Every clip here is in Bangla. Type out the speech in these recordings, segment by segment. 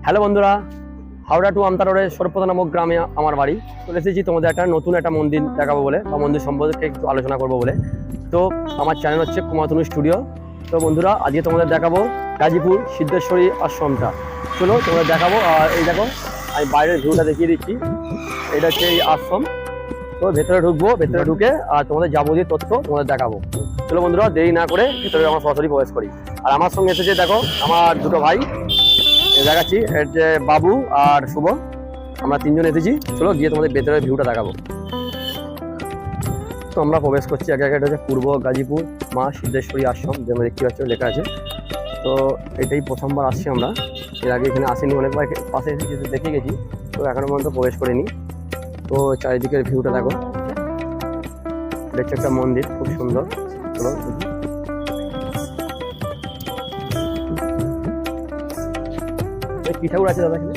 হ্যালো বন্ধুরা, হাওড়া টু আমতা রোডের সরপদা নামক গ্রামে আমার বাড়ি। চলে এসেছি তোমাদের একটা নতুন একটা মন্দির দেখাবো বলে, বা মন্দির সম্পর্কে একটু আলোচনা করবো বলে। তো আমার চ্যানেল হচ্ছে কুমারতনু স্টুডিও। তো বন্ধুরা, আজকে তোমাদের দেখাবো গাজীপুর সিদ্ধেশ্বরী আশ্রমটা। চলো তোমাদের দেখাবো। আর এই দেখো, আমি বাইরের ভিউটা দেখিয়ে দিচ্ছি। এটা হচ্ছে এই আশ্রম। তো ভেতরে ঢুকবো, ভেতরে ঢুকে আর তোমাদের যাবতীয় তথ্য তোমাদের দেখাবো। চলো বন্ধুরা, দেরি না করে ভেতরে আমার সরাসরি প্রবেশ করি। আর আমার সঙ্গে এসেছে দেখো আমার দুটো ভাই, দেখাচ্ছি। এর যে বাবু আর শুভ, আমরা তিনজন এসেছি। চলো গিয়ে তোমাদের ভেতরের ভিউটা দেখাবো। তো আমরা প্রবেশ করছি একে একে। এটা হচ্ছে পূর্ব গাজীপুর মা সিদ্ধেশ্বরী আশ্রম, যেমন দেখতে পাচ্ছ লেখা আছে। তো এটাই প্রথমবার আসছি আমরা, এর আগে এখানে আসেনি, অনেকবার পাশে এসে দেখে গেছি, তো এখনো পর্যন্ত প্রবেশ করিনি। তো চারিদিকের ভিউটা দেখো, দেখছি একটা মন্দির খুব সুন্দর। চলো কি ঠাকুর আছে দাদা এখানে?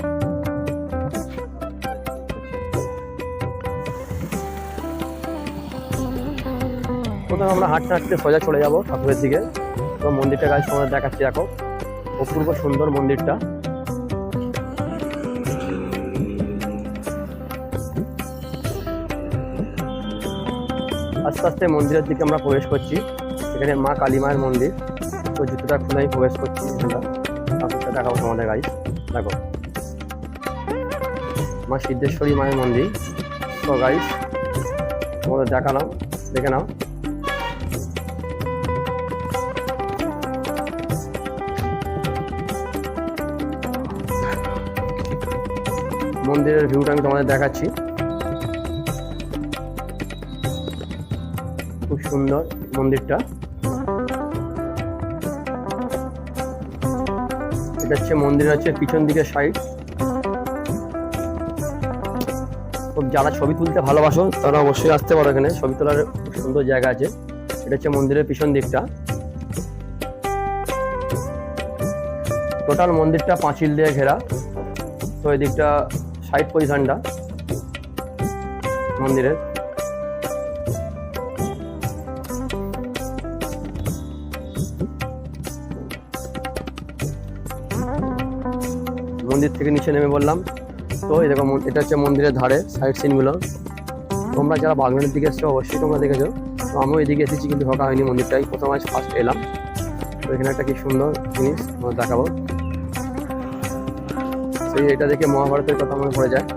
প্রথমে আমরা হাঁটতে হাঁটতে সোজা চলে যাবো ঠাকুরের দিকে। তো মন্দিরটা গাছ তোমাদের দেখাচ্ছি, দেখো অপূর্ব সুন্দর মন্দিরটা। আস্তে আস্তে মন্দিরের দিকে আমরা প্রবেশ করছি। এখানে মা কালী মায়ের মন্দির। তো জুতোটা খুলে আমি প্রবেশ করছি। ঠাকুরটা দেখাবো তোমাদের গাইস, দেখো মা সিদ্ধেশ্বরী মায়ের মন্দির। তো গাইস তোমাদের দেখালাম, দেখে নাও। মন্দিরের ভিউটা আমি তোমাদের দেখাচ্ছি, খুব সুন্দর মন্দিরটা। এটা হচ্ছে মন্দির, হচ্ছে পিছন দিকের সাইড। যারা ছবি তুলতে ভালোবাসো তারা অবশ্যই আসতে পারো, এখানে ছবি তোলার খুব সুন্দর জায়গা আছে। এটা হচ্ছে মন্দিরের পিছন দিকটা। টোটাল মন্দিরটা পাঁচিল দিয়ে ঘেরা। তো এই দিকটা সাইড পজিশনটা মন্দিরের। মন্দির থেকে নিচে নেমে বললাম। তো এরকম এটা হচ্ছে মন্দিরের ধারে সাইড সিনগুলো। তোমরা যারা বাগনানের দিকে এসছো অবশ্যই তোমরা দেখেছো। তো আমিও এদিকে এসেছি, কিন্তু ঢোকা হয়নি মন্দিরটাই, প্রথম আজ ফার্স্ট এলাম। তো এখানে একটা কি সুন্দর জিনিস তোমার দেখাবো। সেই এটা দেখে মহাভারতের কথা মনে পড়ে যায়।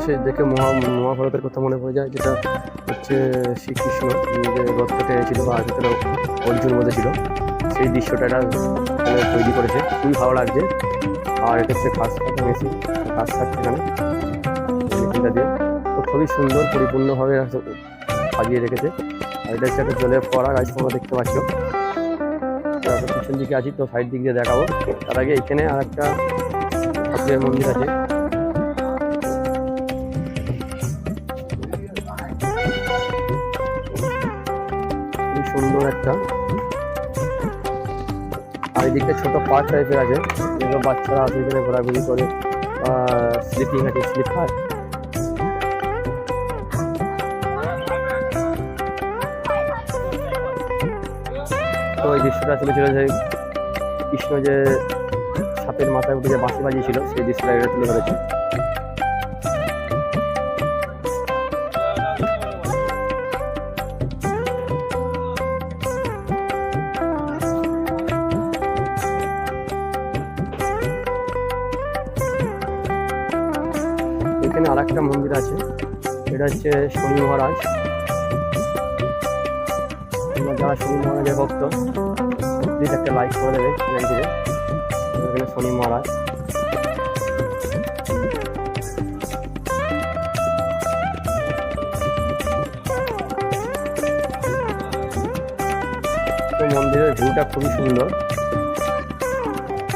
সে দেখে মহাভারতের কথা মনে পড়ে যায়, যেটা হচ্ছে শ্রীকৃষ্ণ যে রথটা টেনেছিল বা ভিতরে অর্জুন মধ্যে ছিল, সেই দৃশ্যটা এটা তৈরি করেছে। খুবই ভালো লাগছে। আর এটা হচ্ছে ঘাস কাটা মেশিন, ঘাস কাটছে এখানে মেশিনটা দিয়ে। তো খুবই সুন্দর পরিপূর্ণভাবে সাজিয়ে রেখেছে। আর এটা হচ্ছে একটা জলের ফোয়ারা, গাছ তোমরা দেখতে পাচ্ছ। পিছন দিকে আছি, তো সাইড দিক দিয়ে দেখাবো। তার আগে এখানে আর একটা ঠাকুরের মন্দির আছে। সুন্দর একটা, আর এই দিকটা ছোট পার্ক টাইপের আছে, যেগুলো বাচ্চারা আছে এখানে ঘোরাঘুরি করে, স্লিপিং আছে, স্লিপ হয়। তো এই দৃশ্যটা চলে চলেছে কৃষ্ণ যে সাপের মাথায় উঠে যে বাঁশি বাজিয়েছিল, সেই দৃশ্যটা এটা তুলে ধরেছে। এখানে আর একটা মন্দির আছে, এটা হচ্ছে শনি মহারাজ। যারা শনি মহারাজের ভক্ত প্লিজ একটা লাইক করে দেবে। এখানে শনি মহারাজ। তো মন্দিরের ভিউটা খুবই সুন্দর।